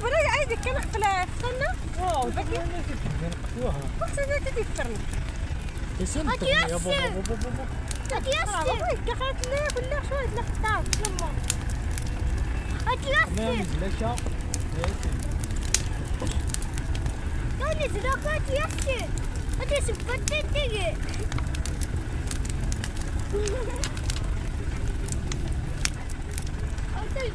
ولا عايزك كان في القنة باقي نقطوها بس انا تدفرني يسلم يا بابا هاتي دخلت لي كلها شويه لقطه يما ما نزلش كان زراقات ياسين هاتي سبت تيجي هاتي